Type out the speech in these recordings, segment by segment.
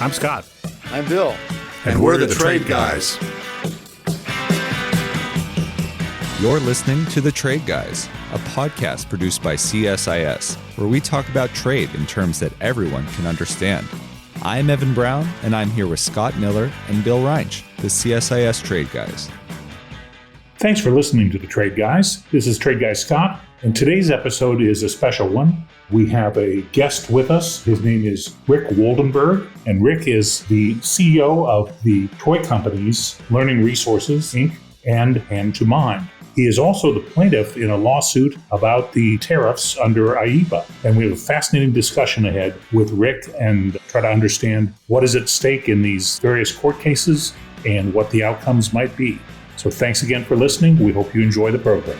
I'm Scott. I'm Bill. And we're the Trade Guys. You're listening to The Trade Guys, a podcast produced by CSIS, where we talk about trade in terms that everyone can understand. I'm Evan Brown, and I'm here with Scott Miller and Bill Reinsch, the CSIS Trade Guys. Thanks for listening to The Trade Guys. This is Trade Guy Scott, and today's episode is a special one. We have a guest with us. His name is Rick Woldenberg, and Rick is the CEO of the toy companies Learning Resources, Inc. and hand2mind. He is also the plaintiff in a lawsuit about the tariffs under IEEPA. And we have a fascinating discussion ahead with Rick and try to understand what is at stake in these various court cases and what the outcomes might be. So thanks again for listening. We hope you enjoy the program.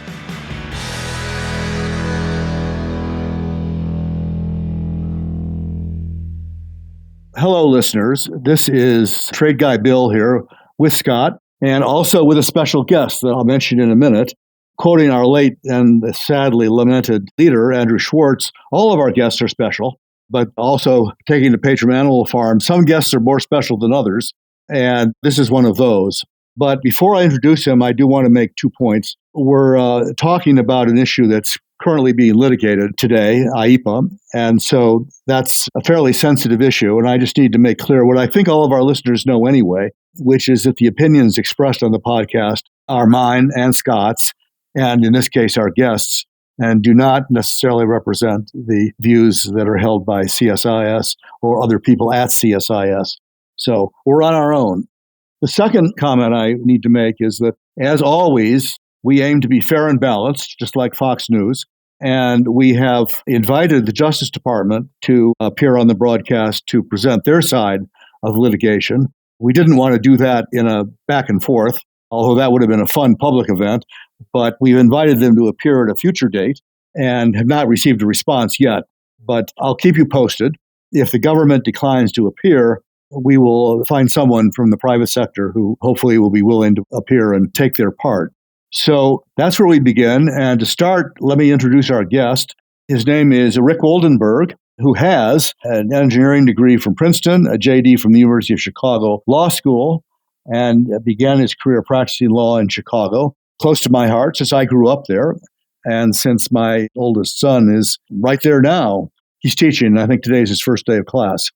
Hello, listeners. This is Trade Guy Bill here with Scott, and also with a special guest that I'll mention in a minute. Quoting our late and sadly lamented leader, Andrew Schwartz, all of our guests are special, but also taking the Patron Animal Farm, some guests are more special than others, and this is one of those. But before I introduce him, I do want to make 2 points. We're talking about an issue that's currently being litigated today, IEEPA, and so that's a fairly sensitive issue, and I just need to make clear what I think all of our listeners know anyway, which is that the opinions expressed on the podcast are mine and Scott's, and in this case, our guests, and do not necessarily represent the views that are held by CSIS or other people at CSIS. So we're on our own. The second comment I need to make is that, as always, we aim to be fair and balanced, just like Fox News, and we have invited the Justice Department to appear on the broadcast to present their side of litigation. We didn't want to do that in a back and forth, although that would have been a fun public event, but we've invited them to appear at a future date and have not received a response yet. But I'll keep you posted. If the government declines to appear, we will find someone from the private sector who hopefully will be willing to appear and take their part. So that's where we begin. And to start, let me introduce our guest. His name is Rick Woldenberg, who has an engineering degree from Princeton, a JD from the University of Chicago Law School, and began his career practicing law in Chicago, close to my heart since I grew up there. And since my oldest son is right there now, he's teaching. I think today is his first day of class.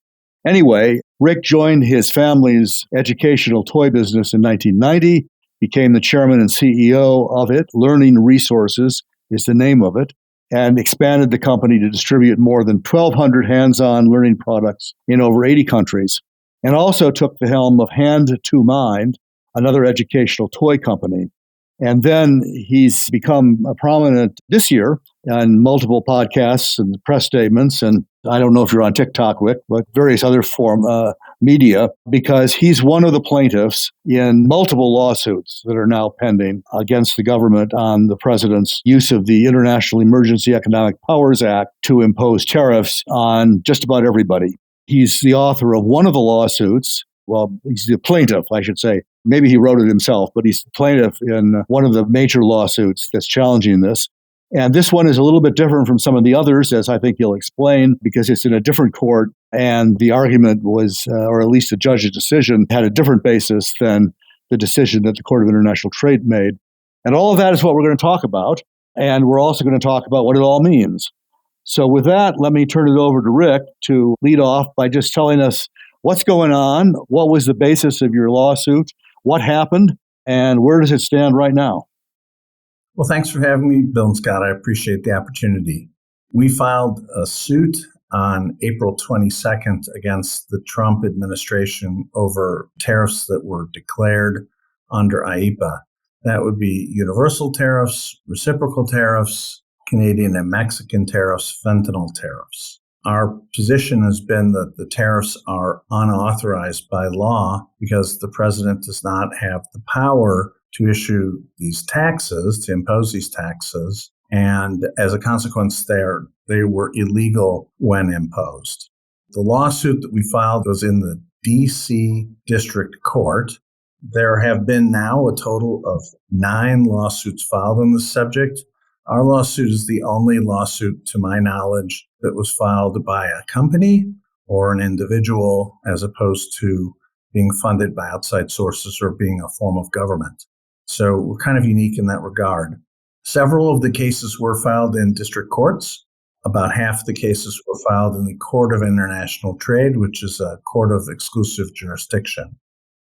Anyway, Rick joined his family's educational toy business in 1990, became the chairman and CEO of it. Learning Resources is the name of it, and expanded the company to distribute more than 1,200 hands-on learning products in over 80 countries, and also took the helm of hand2mind, another educational toy company. And then he's become prominent this year on multiple podcasts and press statements, and I don't know if you're on TikTok, Rick, but various other media, because he's one of the plaintiffs in multiple lawsuits that are now pending against the government on the president's use of the International Emergency Economic Powers Act to impose tariffs on just about everybody. He's the author of one of the lawsuits. Well, he's the plaintiff, I should say. Maybe he wrote it himself, but he's the plaintiff in one of the major lawsuits that's challenging this. And this one is a little bit different from some of the others, as I think you'll explain, because it's in a different court, and the argument was, or at least the judge's decision, had a different basis than the decision that the Court of International Trade made. And all of that is what we're going to talk about, and we're also going to talk about what it all means. So with that, let me turn it over to Rick to lead off by just telling us what's going on, what was the basis of your lawsuit, what happened, and where does it stand right now? Well, thanks for having me, Bill and Scott. I appreciate the opportunity. We filed a suit on April 22nd against the Trump administration over tariffs that were declared under IEEPA. That would be universal tariffs, reciprocal tariffs, Canadian and Mexican tariffs, fentanyl tariffs. Our position has been that the tariffs are unauthorized by law because the president does not have the power to issue these taxes, to impose these taxes, and as a consequence, they were illegal when imposed. The lawsuit that we filed was in the D.C. District Court. There have been now a total of 9 lawsuits filed on this subject. Our lawsuit is the only lawsuit, to my knowledge, that was filed by a company or an individual as opposed to being funded by outside sources or being a form of government. So we're kind of unique in that regard. Several of the cases were filed in district courts. About half the cases were filed in the Court of International Trade, which is a court of exclusive jurisdiction.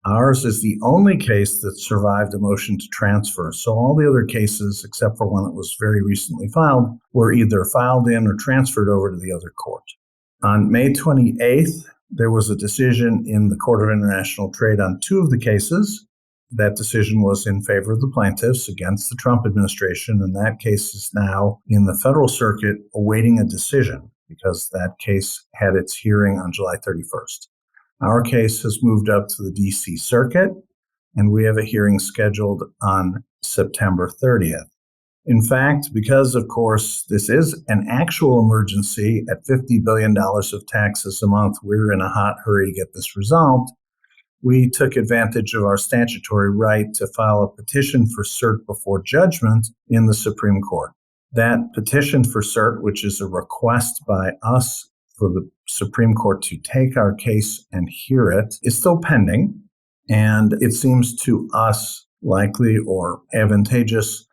Ours is the only case that survived a motion to transfer. So all the other cases, except for one that was very recently filed, were either filed in or transferred over to the other court. On May 28th, there was a decision in the Court of International Trade on two of the cases. That decision was in favor of the plaintiffs against the Trump administration, and that case is now in the federal circuit awaiting a decision because that case had its hearing on July 31st. Our case has moved up to the D.C. Circuit, and we have a hearing scheduled on September 30th. In fact, because, of course, this is an actual emergency at $50 billion of taxes a month, we're in a hot hurry to get this resolved. We took advantage of our statutory right to file a petition for cert before judgment in the Supreme Court. That petition for cert, which is a request by us for the Supreme Court to take our case and hear it, is still pending. And it seems to us likely or advantageous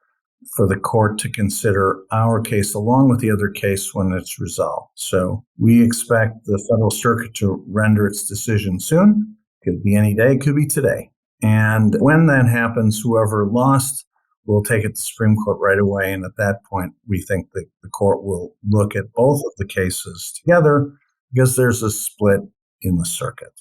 for the court to consider our case along with the other case when it's resolved. So we expect the Federal Circuit to render its decision soon. Could be any day, could be today. And when that happens, whoever lost will take it to the Supreme Court right away. And at that point, we think that the court will look at both of the cases together because there's a split in the circuit.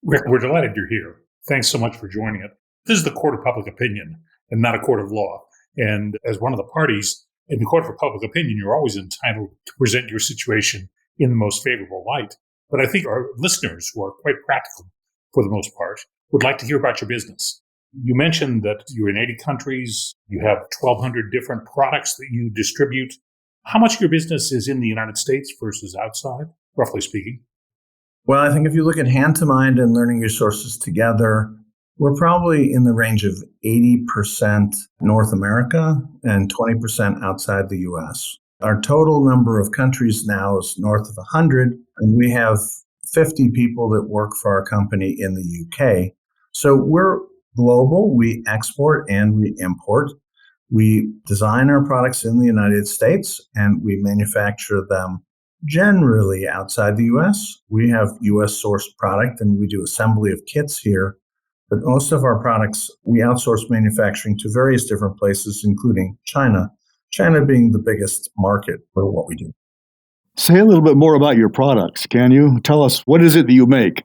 Rick, we're delighted you're here. Thanks so much for joining it. This is the court of public opinion and not a court of law. And as one of the parties in the court of public opinion, you're always entitled to present your situation in the most favorable light. But I think our listeners, who are quite practical for the most part, would like to hear about your business. You mentioned that you're in 80 countries. You have 1,200 different products that you distribute. How much of your business is in the United States versus outside, roughly speaking? Well, I think if you look at hand2mind and learning resources together, we're probably in the range of 80% North America and 20% outside the U.S. Our total number of countries now is north of 100, and we have 50 people that work for our company in the UK. So we're global. We export and we import. We design our products in the United States and we manufacture them generally outside the US. We have US sourced product and we do assembly of kits here. But most of our products, we outsource manufacturing to various different places, including China, China being the biggest market for what we do. Say a little bit more about your products, can you? Tell us, what is it that you make?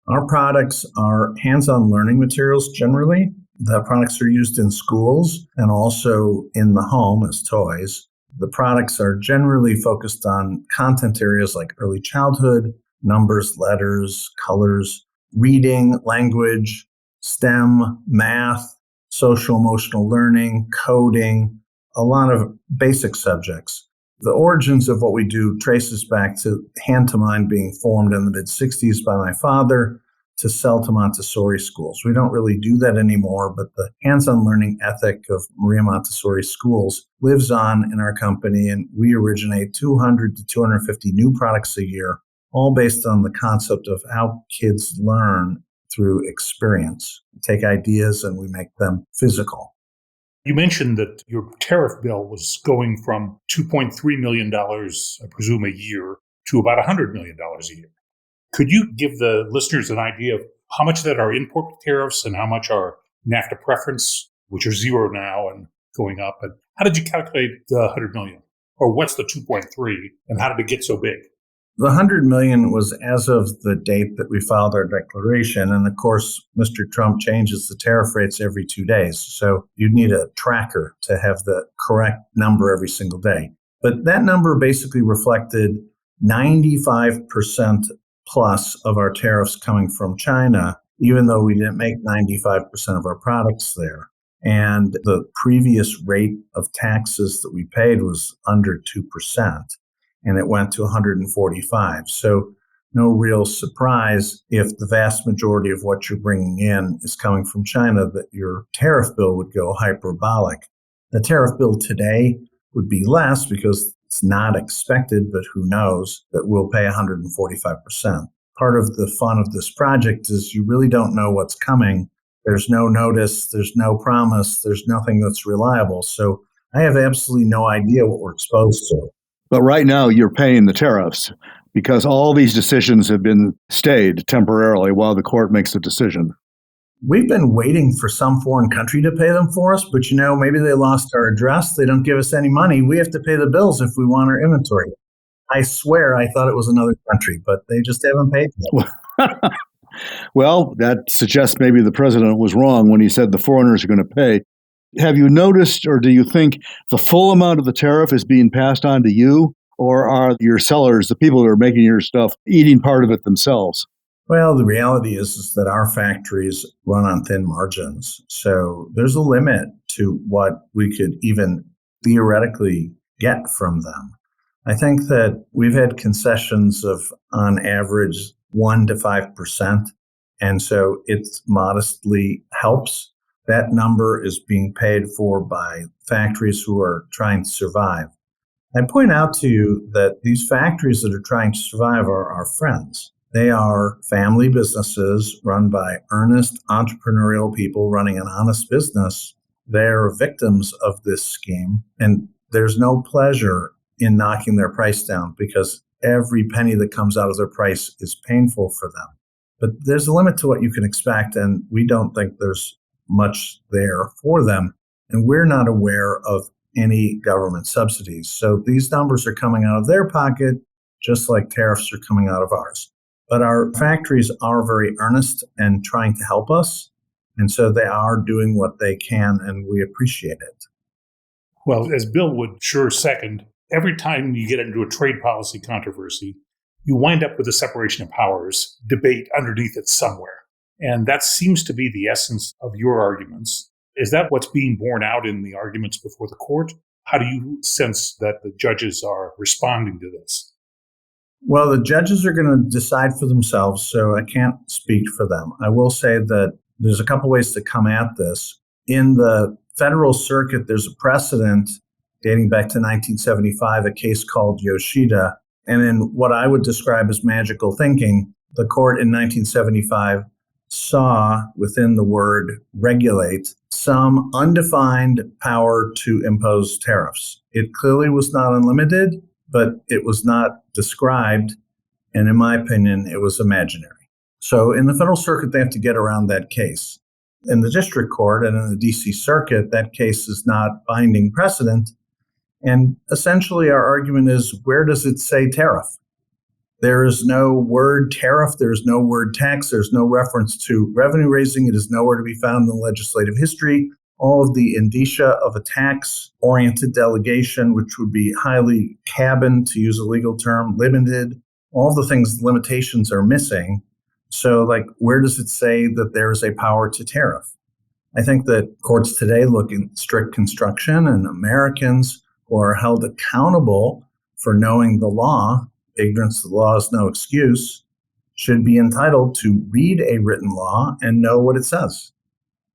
Our products are hands-on learning materials generally. The products are used in schools and also in the home as toys. The products are generally focused on content areas like early childhood, numbers, letters, colors, reading, language, STEM, math, social emotional learning, coding, a lot of basic subjects. The origins of what we do traces back to hand2mind being formed in the mid-'60s by my father to sell to Montessori schools. We don't really do that anymore, but the hands-on learning ethic of Maria Montessori schools lives on in our company, and we originate 200 to 250 new products a year, all based on the concept of how kids learn through experience. We take ideas and we make them physical. You mentioned that your tariff bill was going from $2.3 million, I presume, a year to about $100 million a year. Could you give the listeners an idea of how much of that are import tariffs and how much are NAFTA preference, which are zero now and going up? And how did you calculate the $100 million? Or what's the 2.3 and how did it get so big? The $100 million was as of the date that we filed our declaration. And of course, Mr. Trump changes the tariff rates every 2 days. So you'd need a tracker to have the correct number every single day. But that number basically reflected 95% plus of our tariffs coming from China, even though we didn't make 95% of our products there. And the previous rate of taxes that we paid was under 2%. And it went to 145. So no real surprise if the vast majority of what you're bringing in is coming from China that your tariff bill would go hyperbolic. The tariff bill today would be less because it's not expected, but who knows, that we'll pay 145%. part of the fun of this project is you really don't know what's coming. There's no notice, there's no promise, there's nothing that's reliable. So I have absolutely no idea what we're exposed to. But right now, you're paying the tariffs because all these decisions have been stayed temporarily while the court makes a decision. We've been waiting for some foreign country to pay them for us, but maybe they lost our address. They don't give us any money. We have to pay the bills if we want our inventory. I swear I thought it was another country, but they just haven't paid them. Well, that suggests maybe the president was wrong when he said the foreigners are going to pay. Have you noticed, or do you think the full amount of the tariff is being passed on to you, or are your sellers, the people who are making your stuff, eating part of it themselves? Well, the reality is that our factories run on thin margins. So there's a limit to what we could even theoretically get from them. I think that we've had concessions of, on average, 1% to 5%. And so it modestly helps. That number is being paid for by factories who are trying to survive. I point out to you that these factories that are trying to survive are our friends. They are family businesses run by earnest entrepreneurial people running an honest business. They're victims of this scheme, and there's no pleasure in knocking their price down because every penny that comes out of their price is painful for them. But there's a limit to what you can expect, and we don't think there's much there for them. And we're not aware of any government subsidies. So these numbers are coming out of their pocket, just like tariffs are coming out of ours. But our factories are very earnest and trying to help us. And so they are doing what they can, and we appreciate it. Well, as Bill would sure second, every time you get into a trade policy controversy, you wind up with a separation of powers debate underneath it somewhere. And that seems to be the essence of your arguments. Is that what's being borne out in the arguments before the court? How do you sense that the judges are responding to this? Well, the judges are going to decide for themselves, so I can't speak for them. I will say that there's a couple ways to come at this. In the federal circuit, there's a precedent dating back to 1975, a case called Yoshida. And in what I would describe as magical thinking, the court in 1975 saw within the word regulate some undefined power to impose tariffs. It clearly was not unlimited, but it was not described. And in my opinion, it was imaginary. So in the federal circuit, they have to get around that case. In the district court and in the DC circuit, that case is not binding precedent. And essentially our argument is, where does it say tariff? There is no word tariff. There's no word tax. There's no reference to revenue raising. It is nowhere to be found in the legislative history. All of the indicia of a tax-oriented delegation, which would be highly cabined, to use a legal term, limited, all the things, limitations are missing. So, where does it say that there is a power to tariff? I think that courts today look in strict construction, and Americans who are held accountable for knowing the law, ignorance of the law is no excuse, should be entitled to read a written law and know what it says.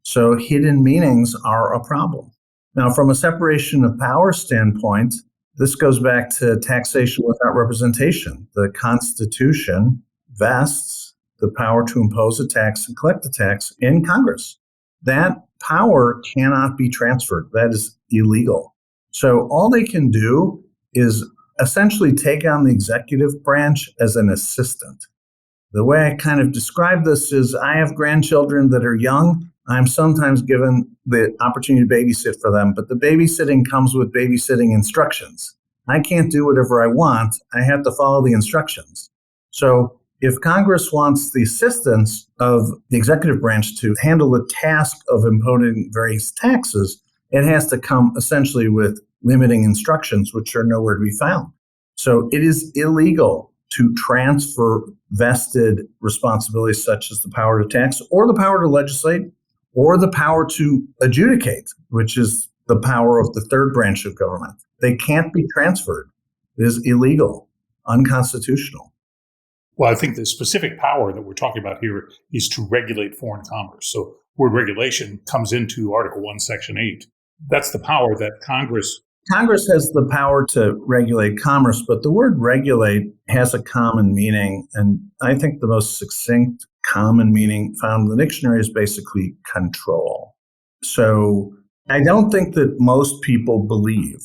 So hidden meanings are a problem. Now, from a separation of power standpoint, this goes back to taxation without representation. The Constitution vests the power to impose a tax and collect a tax in Congress. That power cannot be transferred. That is illegal. So all they can do is essentially take on the executive branch as an assistant. The way I kind of describe this is, I have grandchildren that are young. I'm sometimes given the opportunity to babysit for them, but the babysitting comes with babysitting instructions. I can't do whatever I want. I have to follow the instructions. So if Congress wants the assistance of the executive branch to handle the task of imposing various taxes, it has to come essentially with limiting instructions, which are nowhere to be found. So it is illegal to transfer vested responsibilities such as the power to tax or the power to legislate or the power to adjudicate, which is the power of the third branch of government. They can't be transferred. It is illegal, unconstitutional. Well, I think the specific power that we're talking about here is to regulate foreign commerce. So word regulation comes into Article 1, Section 8. That's the power that Congress Congress has the power to regulate commerce, but the word regulate has a common meaning. And I think the most succinct common meaning found in the dictionary is basically control. So I don't think that most people believe,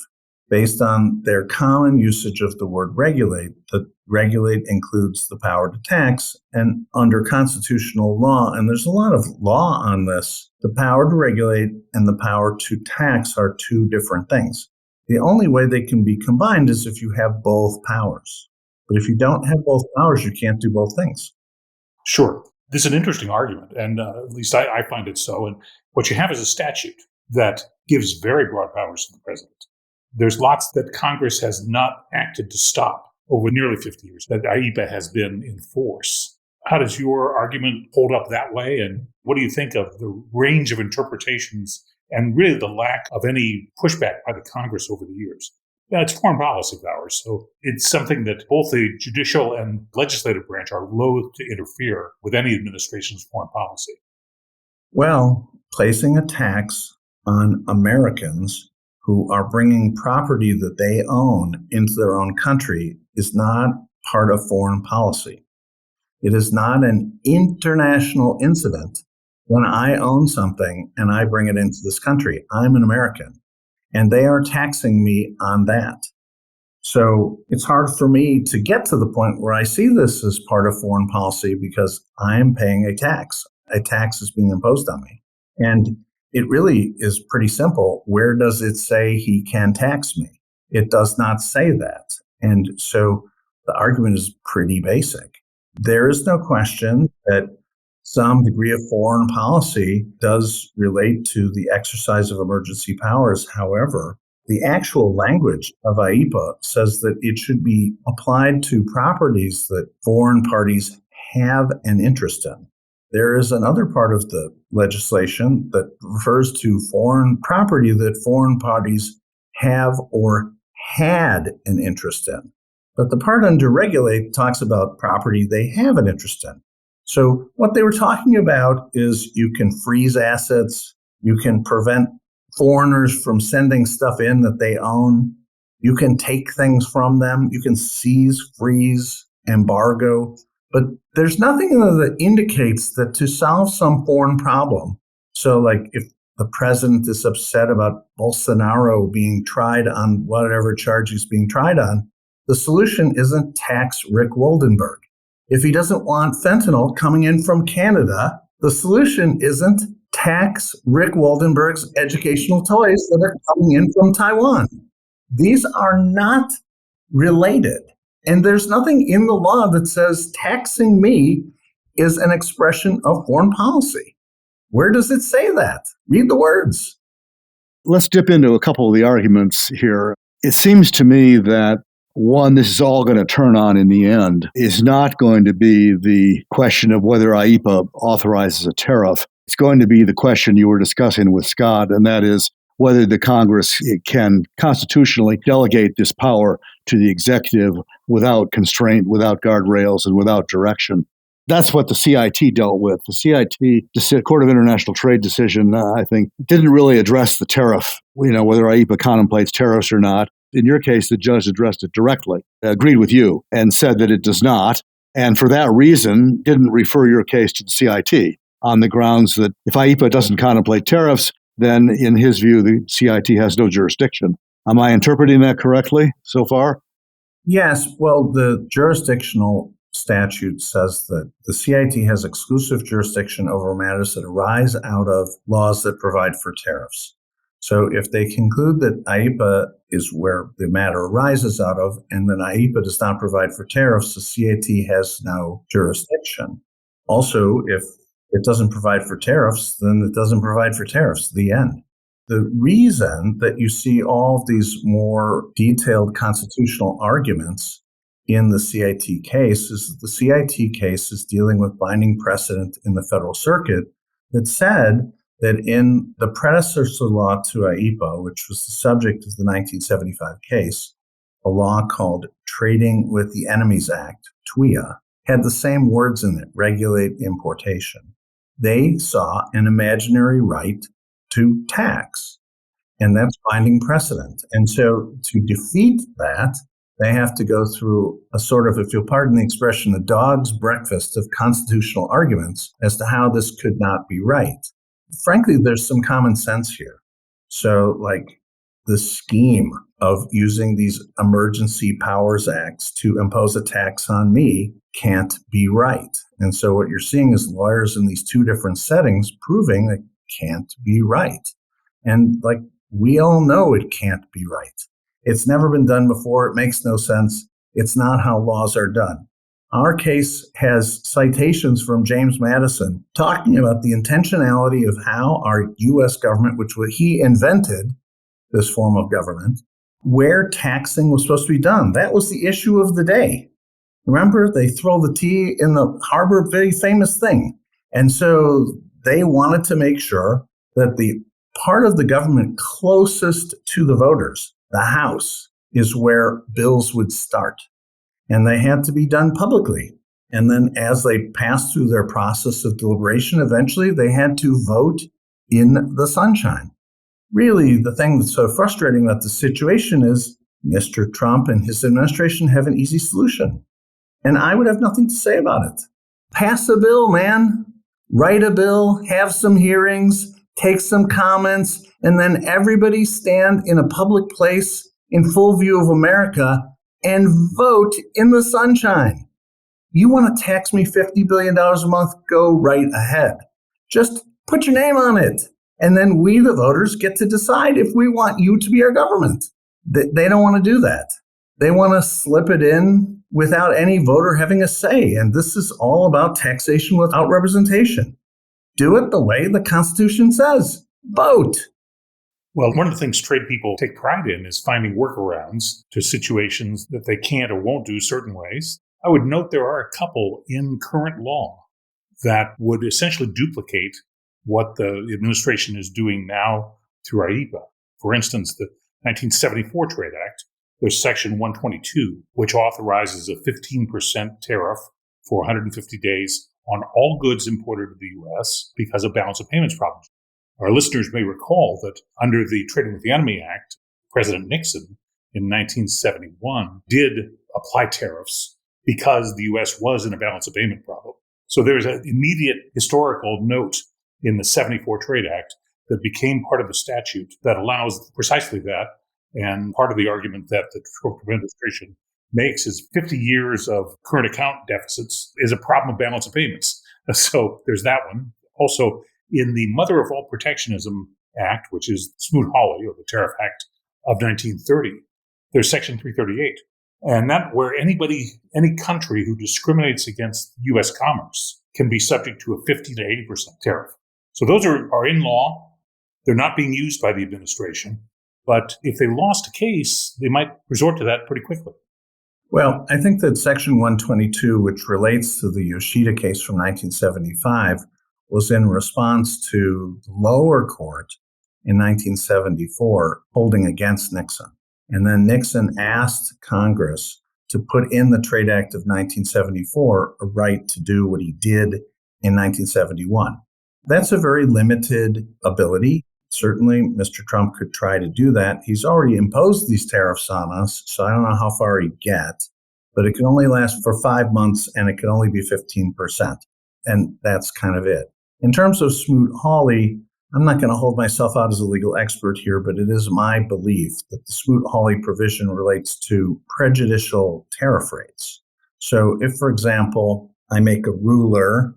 based on their common usage of the word regulate, that regulate includes the power to tax. And under constitutional law, and there's a lot of law on this, the power to regulate and the power to tax are two different things. The only way they can be combined is if you have both powers. But if you don't have both powers, you can't do both things. Sure. This is an interesting argument, and at least I find it so. And what you have is a statute that gives very broad powers to the president. There's lots that Congress has not acted to stop over nearly 50 years that IEEPA has been in force. How does your argument hold up that way? And what do you think of the range of interpretations and really the lack of any pushback by the Congress over the years? Yeah, it's foreign policy powers, so it's something that both the judicial and legislative branch are loath to interfere with any administration's foreign policy. Well, placing a tax on Americans who are bringing property that they own into their own country is not part of foreign policy. It is not an international incident when I own something and I bring it into this country. I'm an American, and they are taxing me on that. So it's hard for me to get to the point where I see this as part of foreign policy because I'm paying a tax. A tax is being imposed on me. And it really is pretty simple. Where does it say he can tax me? It does not say that. And so the argument is pretty basic. There is no question that some degree of foreign policy does relate to the exercise of emergency powers. However, the actual language of IEEPA says that it should be applied to properties that foreign parties have an interest in. There is another part of the legislation that refers to foreign property that foreign parties have or had an interest in. But the part under regulate talks about property they have an interest in. So what they were talking about is you can freeze assets, you can prevent foreigners from sending stuff in that they own, you can take things from them, you can seize, freeze, embargo. But there's nothing in there that indicates that to solve some foreign problem, so like if the president is upset about Bolsonaro being tried on whatever charge he's being tried on, the solution isn't tax Rick Woldenberg. If he doesn't want fentanyl coming in from Canada, the solution isn't tax Rick Woldenberg's educational toys that are coming in from Taiwan. These are not related. And there's nothing in the law that says taxing me is an expression of foreign policy. Where does it say that? Read the words. Let's dip into a couple of the arguments here. It seems to me that one, this is all going to turn on in the end, is not going to be the question of whether IEEPA authorizes a tariff. It's going to be the question you were discussing with Scott, and that is whether the Congress can constitutionally delegate this power to the executive without constraint, without guardrails, and without direction. That's what the CIT dealt with. The CIT, Court of International Trade decision, I think, didn't really address the tariff, whether IEEPA contemplates tariffs or not. In your case, the judge addressed it directly, agreed with you, and said that it does not. And for that reason, didn't refer your case to the CIT on the grounds that if IEEPA doesn't contemplate tariffs, then in his view, the CIT has no jurisdiction. Am I interpreting that correctly so far? Yes. Well, the jurisdictional statute says that the CIT has exclusive jurisdiction over matters that arise out of laws that provide for tariffs. So if they conclude that IEEPA is where the matter arises out of, and then IEEPA does not provide for tariffs, the CIT has no jurisdiction. Also, if it doesn't provide for tariffs, then it doesn't provide for tariffs, the end. The reason that you see all of these more detailed constitutional arguments in the CIT case is that the CIT case is dealing with binding precedent in the Federal Circuit that said that in the predecessor law to IEEPA, which was the subject of the 1975 case, a law called Trading with the Enemies Act, TWIA, had the same words in it, regulate importation. They saw an imaginary right to tax. And that's binding precedent. And so to defeat that, they have to go through a sort of, if you'll pardon the expression, a dog's breakfast of constitutional arguments as to how this could not be right. Frankly, there's some common sense here. So, like, the scheme of using these emergency powers acts to impose a tax on me can't be right. And so what you're seeing is lawyers in these two different settings proving it can't be right. And like, we all know it can't be right. It's never been done before. It makes no sense. It's not how laws are done. Our case has citations from James Madison talking about the intentionality of how our U.S. government, which he invented this form of government, where taxing was supposed to be done. That was the issue of the day. Remember, they throw the tea in the harbor, very famous thing. And so they wanted to make sure that the part of the government closest to the voters, the House, is where bills would start. And they had to be done publicly. And then as they passed through their process of deliberation, eventually they had to vote in the sunshine. Really, the thing that's so frustrating about the situation is Mr. Trump and his administration have an easy solution. And I would have nothing to say about it. Pass a bill, man. Write a bill, have some hearings, take some comments, and then everybody stand in a public place in full view of America and vote in the sunshine. You want to tax me $50 billion a month? Go right ahead. Just put your name on it. And then we, the voters, get to decide if we want you to be our government. They don't want to do that. They want to slip it in without any voter having a say. And this is all about taxation without representation. Do it the way the Constitution says. Vote. Well, one of the things trade people take pride in is finding workarounds to situations that they can't or won't do certain ways. I would note there are a couple in current law that would essentially duplicate what the administration is doing now through IEEPA. For instance, the 1974 Trade Act, there's Section 122, which authorizes a 15% tariff for 150 days on all goods imported to the U.S. because of balance of payments problems. Our listeners may recall that under the Trading with the Enemy Act, President Nixon in 1971 did apply tariffs because the U.S. was in a balance of payment problem. So there's an immediate historical note in the 74 Trade Act that became part of the statute that allows precisely that. And part of the argument that the Trump administration makes is 50 years of current account deficits is a problem of balance of payments. So there's that one. Also, in the Mother of All Protectionism Act, which is Smoot-Hawley, or the Tariff Act of 1930, there's Section 338. And that where any country who discriminates against U.S. commerce can be subject to a 50 to 80% tariff. So those are in law. They're not being used by the administration. But if they lost a case, they might resort to that pretty quickly. Well, I think that Section 122, which relates to the Yoshida case from 1975, was in response to the lower court in 1974 holding against Nixon. And then Nixon asked Congress to put in the Trade Act of 1974 a right to do what he did in 1971. That's a very limited ability. Certainly, Mr. Trump could try to do that. He's already imposed these tariffs on us, so I don't know how far he'd get. But it can only last for 5 months, and it can only be 15%. And that's kind of it. In terms of Smoot-Hawley, I'm not going to hold myself out as a legal expert here, but it is my belief that the Smoot-Hawley provision relates to prejudicial tariff rates. So if, for example, I make a ruler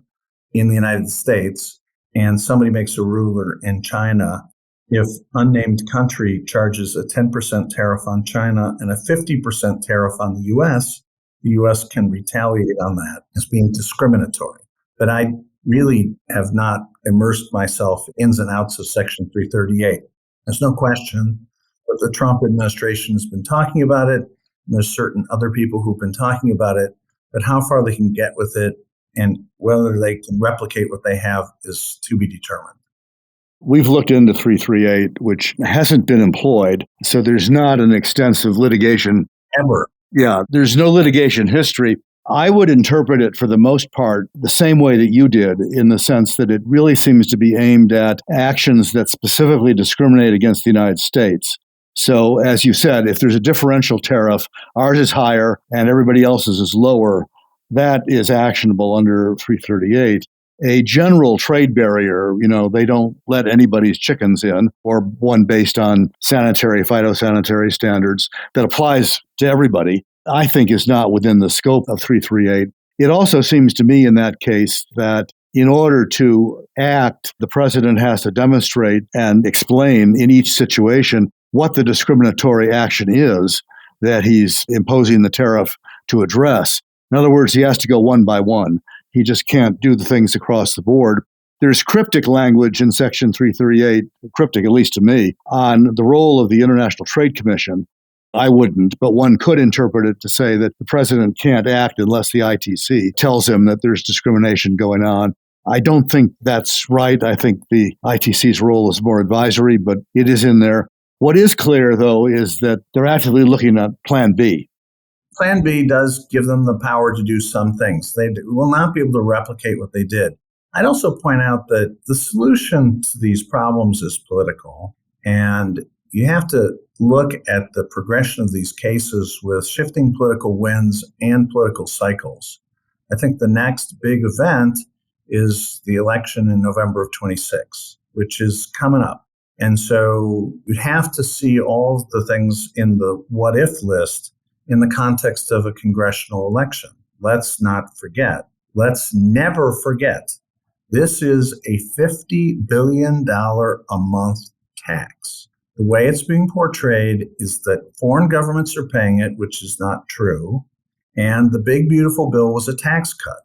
in the United States and somebody makes a ruler in China, if unnamed country charges a 10% tariff on China and a 50% tariff on the U.S. can retaliate on that as being discriminatory. But I really have not immersed myself ins and outs of Section 338. There's no question that the Trump administration has been talking about it, and there's certain other people who've been talking about it, but how far they can get with it and whether they can replicate what they have is to be determined. We've looked into 338, which hasn't been employed, so there's not an extensive litigation. Ever. Yeah, there's no litigation history. I would interpret it for the most part the same way that you did, in the sense that it really seems to be aimed at actions that specifically discriminate against the United States. So, as you said, if there's a differential tariff, ours is higher and everybody else's is lower, that is actionable under 338. A general trade barrier, they don't let anybody's chickens in, or one based on phytosanitary standards that applies to everybody, I think is not within the scope of 338. It also seems to me in that case that in order to act, the president has to demonstrate and explain in each situation what the discriminatory action is that he's imposing the tariff to address. In other words, he has to go one by one. He just can't do the things across the board. There's cryptic language in Section 338, cryptic at least to me, on the role of the International Trade Commission. I wouldn't, but one could interpret it to say that the president can't act unless the ITC tells him that there's discrimination going on. I don't think that's right. I think the ITC's role is more advisory, but it is in there. What is clear, though, is that they're actively looking at Plan B. Plan B does give them the power to do some things. They will not be able to replicate what they did. I'd also point out that the solution to these problems is political, and you have to look at the progression of these cases with shifting political winds and political cycles. I think the next big event is the election in November of 26, which is coming up. And so you'd have to see all of the things in the what if list in the context of a congressional election. Let's not forget. Let's never forget. This is a $50 billion a month tax. The way it's being portrayed is that foreign governments are paying it, which is not true. And the big, beautiful bill was a tax cut.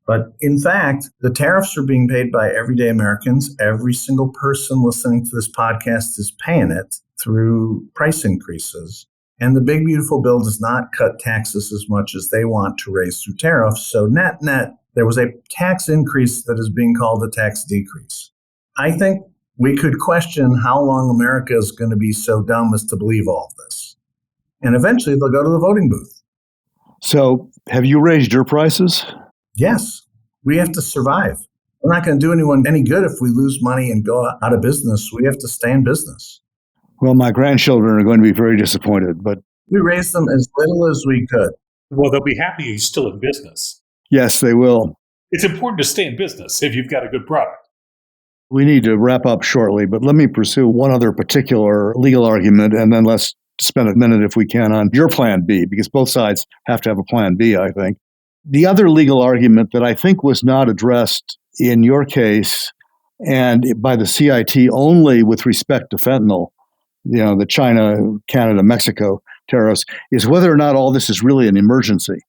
But in fact, the tariffs are being paid by everyday Americans. Every single person listening to this podcast is paying it through price increases. And the big, beautiful bill does not cut taxes as much as they want to raise through tariffs. So net, there was a tax increase that is being called a tax decrease. I think we could question how long America is going to be so dumb as to believe all of this. And eventually they'll go to the voting booth. So have you raised your prices? Yes. We have to survive. We're not going to do anyone any good if we lose money and go out of business. We have to stay in business. Well, my grandchildren are going to be very disappointed, but we raised them as little as we could. Well, they'll be happy he's still in business. Yes, they will. It's important to stay in business if you've got a good product. We need to wrap up shortly, but let me pursue one other particular legal argument, and then let's spend a minute, if we can, on your Plan B, because both sides have to have a Plan B, I think. The other legal argument that I think was not addressed in your case and by the CIT only with respect to fentanyl, the China, Canada, Mexico tariffs, is whether or not all this is really an emergency.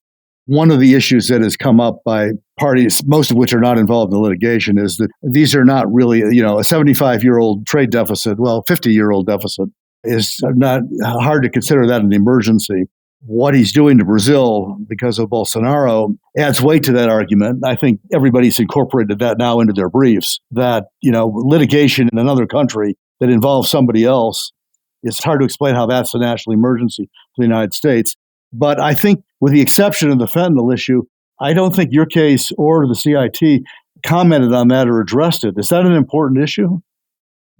One of the issues that has come up by parties, most of which are not involved in litigation, is that these are not really, a 75-year-old trade deficit, 50-year-old deficit is not hard to consider that an emergency. What he's doing to Brazil because of Bolsonaro adds weight to that argument. I think everybody's incorporated that now into their briefs, that, litigation in another country that involves somebody else, it's hard to explain how that's a national emergency for the United States. But I think with the exception of the fentanyl issue, I don't think your case or the CIT commented on that or addressed it. Is that an important issue?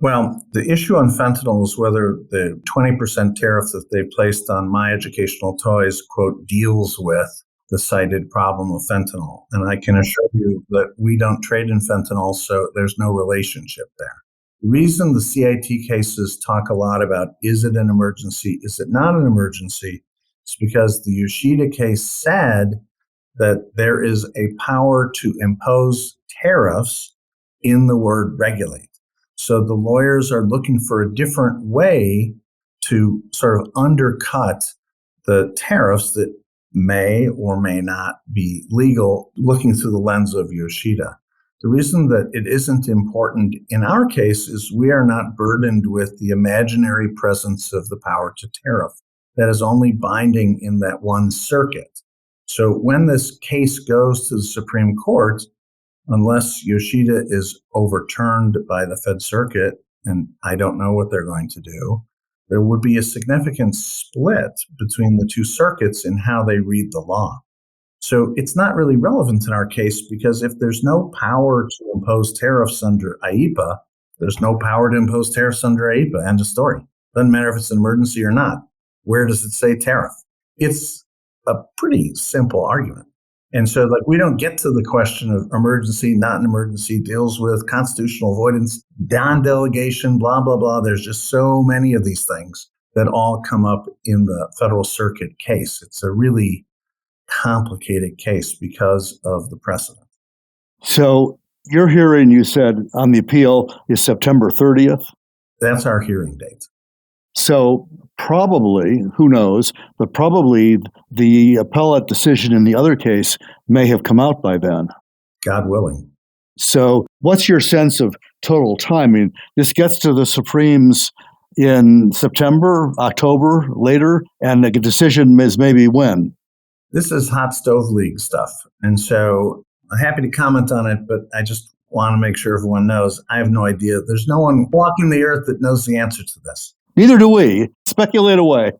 Well, the issue on fentanyl is whether the 20% tariff that they placed on my educational toys, quote, deals with the cited problem of fentanyl. And I can assure you that we don't trade in fentanyl, so there's no relationship there. The reason the CIT cases talk a lot about, is it an emergency, is it not an emergency, is because the Yoshida case said that there is a power to impose tariffs in the word regulate. So the lawyers are looking for a different way to sort of undercut the tariffs that may or may not be legal, looking through the lens of Yoshida. The reason that it isn't important in our case is we are not burdened with the imaginary presence of the power to tariff. That is only binding in that one circuit. So when this case goes to the Supreme Court, unless Yoshida is overturned by the Fed Circuit, and I don't know what they're going to do, there would be a significant split between the two circuits in how they read the law. So it's not really relevant in our case because if there's no power to impose tariffs under IEEPA, there's no power to impose tariffs under IEEPA. End of story. Doesn't matter if it's an emergency or not. Where does it say tariff? It's a pretty simple argument. And so we don't get to the question of emergency, not an emergency, deals with constitutional avoidance, non-delegation, blah, blah, blah. There's just so many of these things that all come up in the Federal Circuit case. It's a really complicated case because of the precedent. So your hearing, you said, on the appeal is September 30th? That's our hearing date. So probably, who knows, but probably the appellate decision in the other case may have come out by then. God willing. So what's your sense of total time? I mean, this gets to the Supremes in September, October, later, and the decision is maybe when? This is hot stove league stuff. And so I'm happy to comment on it, but I just want to make sure everyone knows I have no idea. There's no one walking the earth that knows the answer to this. Neither do we. Speculate away.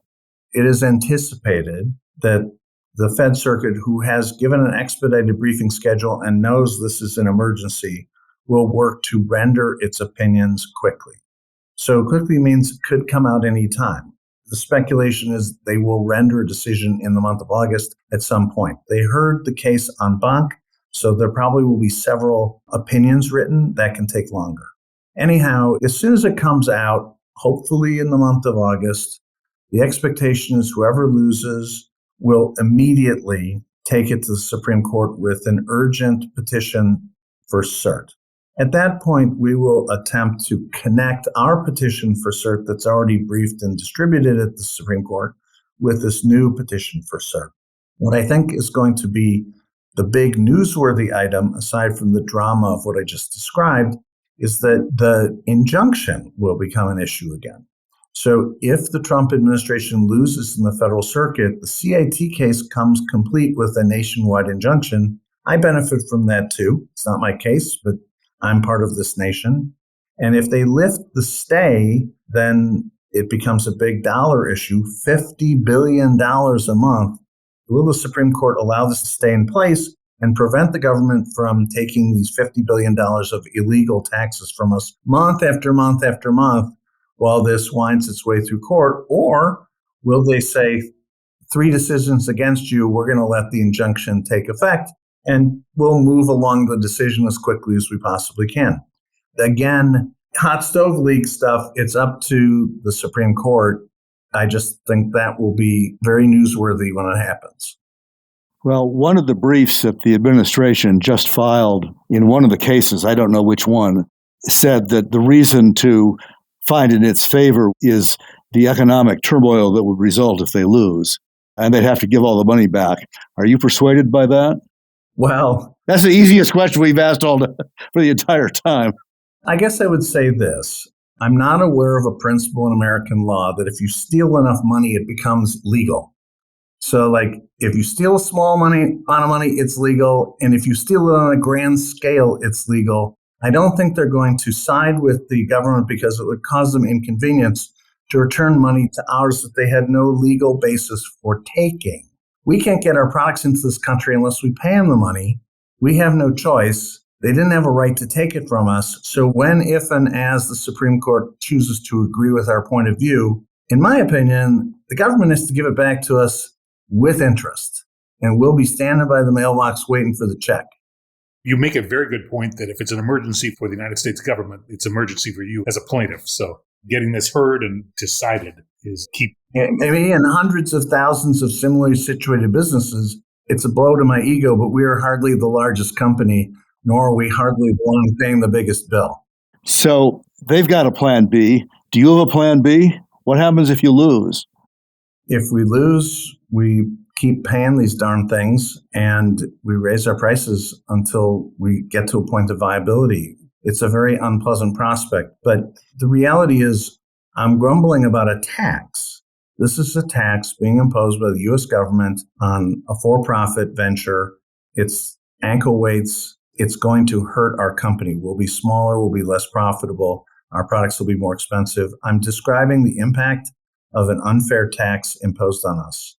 It is anticipated that the Fed Circuit, who has given an expedited briefing schedule and knows this is an emergency, will work to render its opinions quickly. So quickly means it could come out any time. The speculation is they will render a decision in the month of August at some point. They heard the case en banc, so there probably will be several opinions written that can take longer. Anyhow, as soon as it comes out, hopefully in the month of August, the expectation is whoever loses will immediately take it to the Supreme Court with an urgent petition for cert. At that point, we will attempt to connect our petition for cert that's already briefed and distributed at the Supreme Court with this new petition for cert. What I think is going to be the big newsworthy item, aside from the drama of what I just described, is that the injunction will become an issue again. So if the Trump administration loses in the Federal Circuit, the CIT case comes complete with a nationwide injunction. I benefit from that too. It's not my case, but I'm part of this nation. And if they lift the stay, then it becomes a big dollar issue, $50 billion a month. Will the Supreme Court allow this to stay in place and prevent the government from taking these $50 billion of illegal taxes from us month after month after month while this winds its way through court? Or will they say, 3 decisions against you, we're going to let the injunction take effect, and we'll move along the decision as quickly as we possibly can? Again, hot stove league stuff, it's up to the Supreme Court. I just think that will be very newsworthy when it happens. Well, one of the briefs that the administration just filed in one of the cases, I don't know which one, said that the reason to find in its favor is the economic turmoil that would result if they lose, and they'd have to give all the money back. Are you persuaded by that? Well, that's the easiest question we've asked for the entire time. I guess I would say this. I'm not aware of a principle in American law that if you steal enough money, it becomes legal. So if you steal a small amount of money, it's legal. And if you steal it on a grand scale, it's legal. I don't think they're going to side with the government because it would cause them inconvenience to return money to ours that they had no legal basis for taking. We can't get our products into this country unless we pay them the money. We have no choice. They didn't have a right to take it from us. So when, if, and as the Supreme Court chooses to agree with our point of view, in my opinion, the government has to give it back to us with interest. And we'll be standing by the mailbox waiting for the check. You make a very good point that if it's an emergency for the United States government, it's an emergency for you as a plaintiff. So getting this heard and decided is key. And hundreds of thousands of similarly situated businesses, it's a blow to my ego, but we are hardly the largest company, nor are we hardly the one paying the biggest bill. So they've got a plan B. Do you have a plan B? What happens if you lose? If we lose, we keep paying these darn things and we raise our prices until we get to a point of viability. It's a very unpleasant prospect. But the reality is, I'm grumbling about a tax. This is a tax being imposed by the U.S. government on a for-profit venture. It's ankle weights. It's going to hurt our company. We'll be smaller. We'll be less profitable. Our products will be more expensive. I'm describing the impact of an unfair tax imposed on us.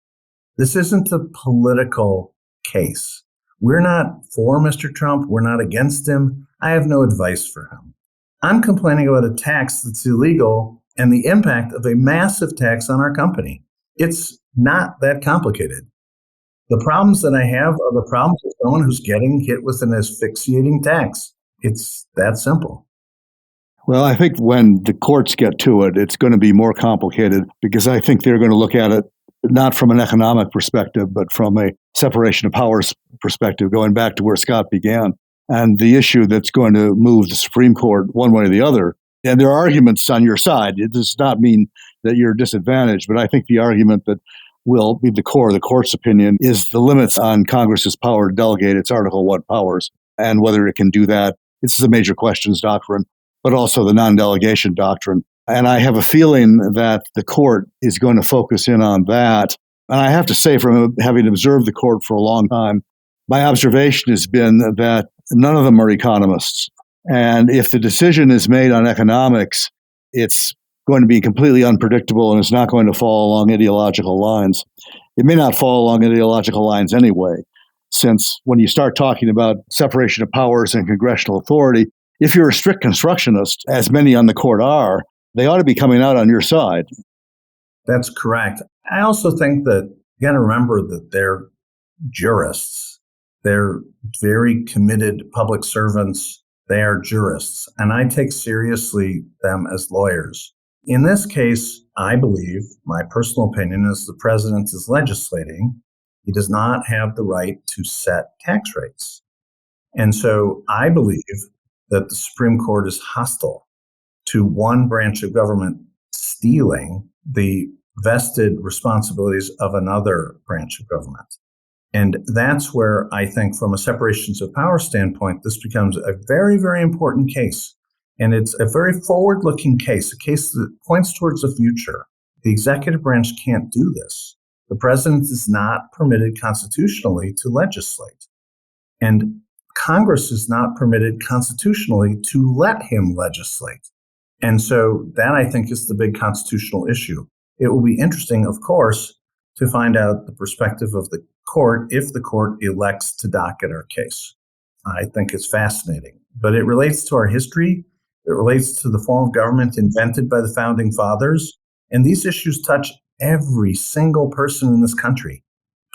This isn't a political case. We're not for Mr. Trump. We're not against him. I have no advice for him. I'm complaining about a tax that's illegal and the impact of a massive tax on our company. It's not that complicated. The problems that I have are the problems of someone who's getting hit with an asphyxiating tax. It's that simple. Well, I think when the courts get to it, it's going to be more complicated because I think they're going to look at it not from an economic perspective, but from a separation of powers perspective, going back to where Scott began. And the issue that's going to move the Supreme Court one way or the other, and there are arguments on your side. It does not mean that you're disadvantaged, but I think the argument that will be the core of the court's opinion is the limits on Congress's power to delegate its Article 1 powers and whether it can do that. This is a major questions doctrine, but also the non-delegation doctrine. And I have a feeling that the court is going to focus in on that. And I have to say, from having observed the court for a long time, my observation has been that none of them are economists. And if the decision is made on economics, it's going to be completely unpredictable and it's not going to fall along ideological lines. It may not fall along ideological lines anyway, since when you start talking about separation of powers and congressional authority, if you're a strict constructionist, as many on the court are, they ought to be coming out on your side. That's correct. I also think that you got to remember that they're jurists. They're very committed public servants. They are jurists, and I take seriously them as lawyers. In this case, I believe, my personal opinion is the president is legislating. He does not have the right to set tax rates. And so I believe that the Supreme Court is hostile to one branch of government stealing the vested responsibilities of another branch of government. And that's where I think from a separations of power standpoint, this becomes a very, very important case. And it's a very forward-looking case, a case that points towards the future. The executive branch can't do this. The president is not permitted constitutionally to legislate. And Congress is not permitted constitutionally to let him legislate. And so that, I think, is the big constitutional issue. It will be interesting, of course, to find out the perspective of the court if the court elects to docket our case. I think it's fascinating. But it relates to our history. It relates to the form of government invented by the founding fathers. And these issues touch every single person in this country.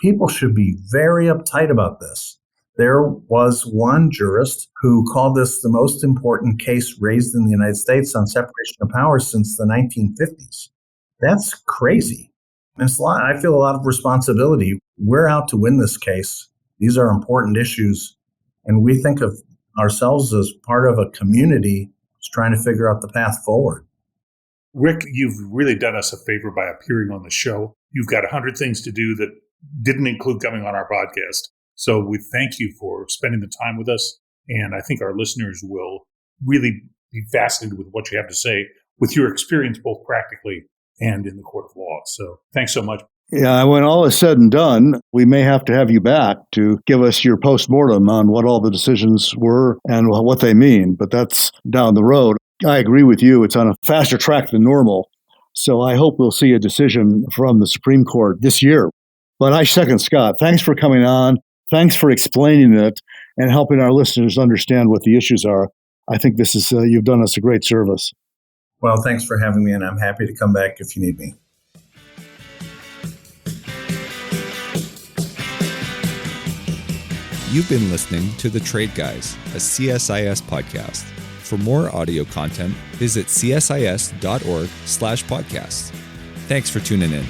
People should be very uptight about this. There was one jurist who called this the most important case raised in the United States on separation of powers since the 1950s. That's crazy. And I feel a lot of responsibility. We're out to win this case. These are important issues. And we think of ourselves as part of a community that's trying to figure out the path forward. Rick, you've really done us a favor by appearing on the show. You've got 100 things to do that didn't include coming on our podcast. So we thank you for spending the time with us. And I think our listeners will really be fascinated with what you have to say with your experience, both practically and in the court of law. So thanks so much. Yeah, when all is said and done, we may have to have you back to give us your postmortem on what all the decisions were and what they mean. But that's down the road. I agree with you. It's on a faster track than normal. So I hope we'll see a decision from the Supreme Court this year. But I second Scott. Thanks for coming on. Thanks for explaining it and helping our listeners understand what the issues are. I think this is you've done us a great service. Well, thanks for having me, and I'm happy to come back if you need me. You've been listening to The Trade Guys, a CSIS podcast. For more audio content, visit csis.org/podcast. Thanks for tuning in.